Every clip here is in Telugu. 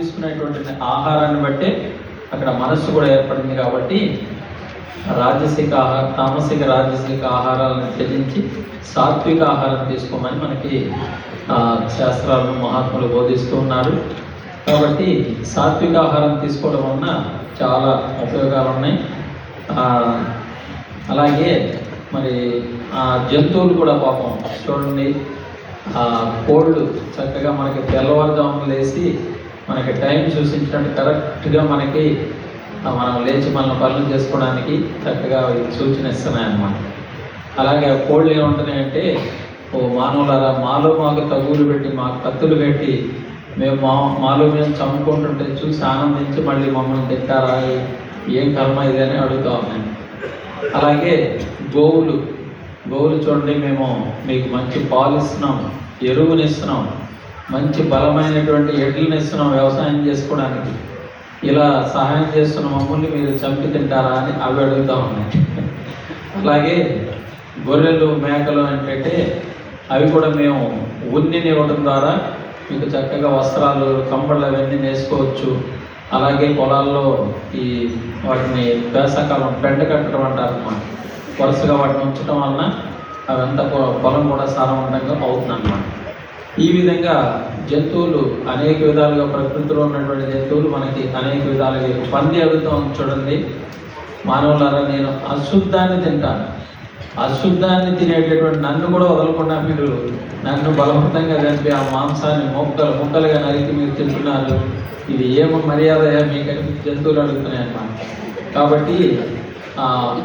తీసుకునేటువంటి ఆహారాన్ని బట్టే అక్కడ మనస్సు కూడా ఏర్పడింది. కాబట్టి రాజసిక తామసిక రాజసిక ఆహారాలను త్యజించి సాత్విక ఆహారం తీసుకోమని మనకి శాస్త్రాలను మహాత్ములు బోధిస్తూ ఉన్నారు. కాబట్టి సాత్విక ఆహారం తీసుకోవడం వలన చాలా ఉపయోగాలు ఉన్నాయి. అలాగే మరి జంతువులు కూడా పాపం చూడండి, కోళ్ళు చక్కగా మనకి తెల్లవారుజామున లేచి మనకి టైం సూచించినట్టు కరెక్ట్గా మనకి మనం లేచి మన పనులు చేసుకోవడానికి చక్కగా సూచన ఇస్తున్నాయి అన్నమాట. అలాగే కోళ్ళు ఏముంటున్నాయంటే, ఓ మానవులారా మాలో మాకు తగులు పెట్టి మాకు కత్తులు పెట్టి మేము మాలో మేము చంపుకుంటుంటే చూసి ఆనందించి మళ్ళీ మమ్మల్ని తింటారా, ఏం కర్మ ఇది అని అడుగుతా ఉన్నాయి. అలాగే గోవులు చూడండి, మేము మీకు మంచి పాలు ఇస్తున్నాం, ఎరువునిస్తున్నాం, మంచి బలమైనటువంటి ఎడ్లను ఇస్తున్నాం వ్యవసాయం చేసుకోవడానికి, ఇలా సహాయం చేస్తున్న మమ్మల్ని మీరు చంపి తింటారా అని అవి అడుగుతూ ఉన్నాయి. అలాగే గొర్రెలు మేకలు ఏంటంటే అవి కూడా మేము ఉన్నిని ఇవ్వడం ద్వారా మీకు చక్కగా వస్త్రాలు కంబళ్ళు అవన్నీ వేసుకోవచ్చు. అలాగే పొలాల్లో ఈ వాటిని వేసవకాలం పెంట కట్టడం అంటారు అన్నమాట. వరుసగా వాటిని ఉంచడం వలన అవంతా పొలం కూడా సారవంతంగా అవుతుంది అన్నమాట. ఈ విధంగా జంతువులు అనేక విధాలుగా, ప్రకృతిలో ఉన్నటువంటి జంతువులు మనకి అనేక విధాలుగా పంది అడుగుతాం చూడండి, మానవులారా నేను అశుద్ధాన్ని తింటాను, అశుద్ధాన్ని తినేటటువంటి నన్ను కూడా వదలకుండా మీరు నన్ను బలవంతంగా చంపి ఆ మాంసాన్ని ముక్కలుగా నరికి మీరు తింటున్నారు, ఇది ఏమో మర్యాద మీకని జంతువులు అడుగుతున్నాయి అన్నమాట. కాబట్టి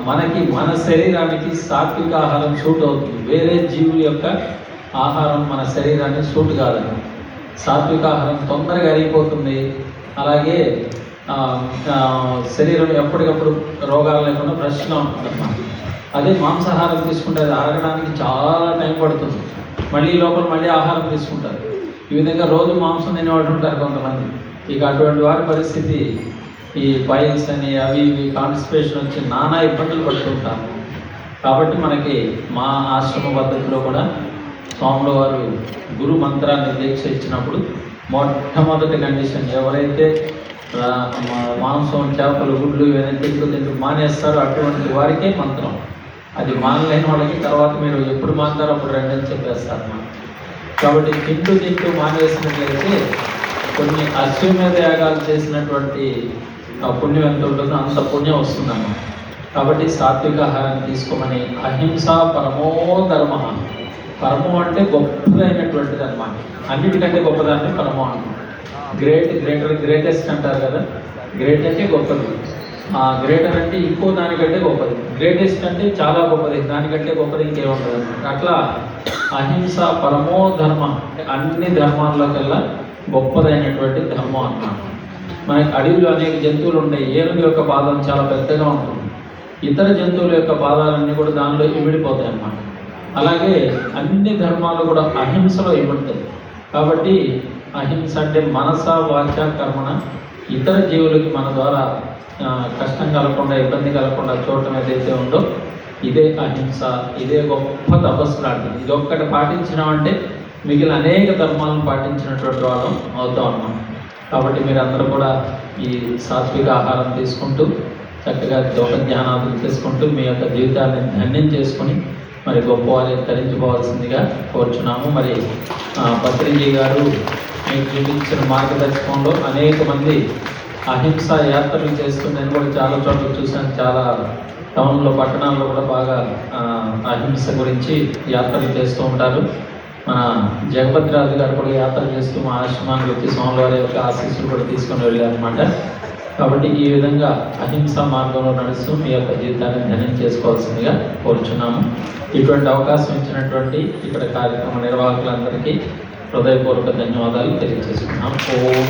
మనకి మన శరీరానికి సాత్విక ఆహారం సూట్ అవుతుంది, వేరే జీవుల యొక్క ఆహారం మన శరీరానికి సూట్ కాదని. సాత్విక ఆహారం తొందరగా అరిగిపోతుంది, అలాగే శరీరం ఎప్పటికప్పుడు రోగాలు లేకుండా ఫ్రెష్గా ఉంటుంది అన్నమాట. అదే మాంసాహారం తీసుకుంటే అది అరగడానికి చాలా టైం పడుతుంది, మళ్ళీ లోపల మళ్ళీ ఆహారం తీసుకుంటారు. ఈ విధంగా రోజు మాంసం తినేవాళ్ళు ఉంటారు కొంతమంది. ఇక అటువంటి వారి పరిస్థితి ఈ బైల్స్ అని అవి ఇవి కాన్స్టిపేషన్ వచ్చి నానా ఇబ్బందులు పడుతుంటారు. కాబట్టి మనకి మా ఆశ్రమ పద్ధతిలో కూడా స్వాముల వారు గురు మంత్రాన్ని దీక్ష ఇచ్చినప్పుడు మొట్టమొదటి కండిషన్, ఎవరైతే మాంసం చేపలు గుడ్లు ఇవన్నీ తింటూ మానేస్తారో అటువంటి వారికే మంత్రం. అది మానలేని వాళ్ళకి తర్వాత మీరు ఎప్పుడు మాంటారో అప్పుడు రండి అని చెప్పేస్తారు అన్నమాట. కాబట్టి తింటూ మానేసినట్లయితే కొన్ని అశ్వమేధ యాగాలు చేసినటువంటి పుణ్యం ఎంత ఉంటుందో అంత పుణ్యం వస్తుందన్నమాట. కాబట్టి సాత్విక ఆహారాన్ని తీసుకోమని. అహింస పరమో ధర్మ, పరమం అంటే గొప్పదైనటువంటిది అన్నమాట. అన్నిటికంటే గొప్పదాన్ని పరమం అన్నమాట. గ్రేటెస్ట్ అంటారు కదా, గ్రేట్ అంటే గొప్పది, గ్రేటర్ అంటే ఇంకో దానికంటే గొప్పది, గ్రేటెస్ట్ అంటే చాలా గొప్పది, దానికంటే గొప్పది ఇంకేముంటుంది అన్నమాట. అట్లా అహింస పరమో ధర్మ, అన్ని ధర్మాల్లోకెల్లా గొప్పదైనటువంటి ధర్మం అన్నమాట. మనకి అడవిలో అనేక జంతువులు ఉన్నాయి. ఏనుగు యొక్క పాదం చాలా పెద్దగా ఉంటుంది, ఇతర జంతువుల యొక్క పాదాలన్నీ కూడా దానిలో ఇమిడిపోతాయి అన్నమాట. అలాగే అన్ని ధర్మాలు కూడా అహింసలో ఇమిడతాయి. కాబట్టి అహింస అంటే మనస వాచ కర్మణ ఇతర జీవులకి మన ద్వారా కష్టం కలగకుండా, ఇబ్బంది కలగకుండా చూడటం ఏదైతే ఉందో ఇదే అహింస, ఇదే గొప్ప తపస్సు లాంటిది. ఇది ఒక్కటి పాటించినామంటే మిగిలిన అనేక ధర్మాలను పాటించినటువంటి వాళ్ళం అవుతాం అన్నాం. కాబట్టి మీరందరూ కూడా ఈ సాత్విక ఆహారం తీసుకుంటూ చక్కగా యోగ ధ్యానాలు చేసుకుంటూ మీ యొక్క జీవితాన్ని ధన్యం చేసుకొని మరి గొప్ప వారిని తరించుకోవాల్సిందిగా కోరుచున్నాము. మరి పత్రిజీ గారు మీకు చూపించిన మార్గదర్శకంలో అనేక మంది అహింస యాత్రలు చేస్తూ నేను కూడా చాలా చోట్ల చూశాను. చాలా టౌన్లో, పట్టణాల్లో కూడా బాగా అహింస గురించి యాత్రలు చేస్తూ ఉంటారు. మన జగపతిరాజు గారు కూడా యాత్ర చేస్తూ మా ఆశ్రమానికి వచ్చి స్వామివారి యొక్క ఆశీస్సులు కూడా తీసుకొని వెళ్ళారనమాట. కాబట్టి ఈ విధంగా అహింస మార్గంలో నడుస్తూ మీ యొక్క జీవితాన్ని ధన్యం చేసుకోవాల్సిందిగా కోరుచున్నాము. ఇటువంటి అవకాశం ఇచ్చినటువంటి ఇక్కడ కార్యక్రమ నిర్వాహకులందరికీ హృదయపూర్వక ధన్యవాదాలు తెలియజేస్తున్నాం. ఓం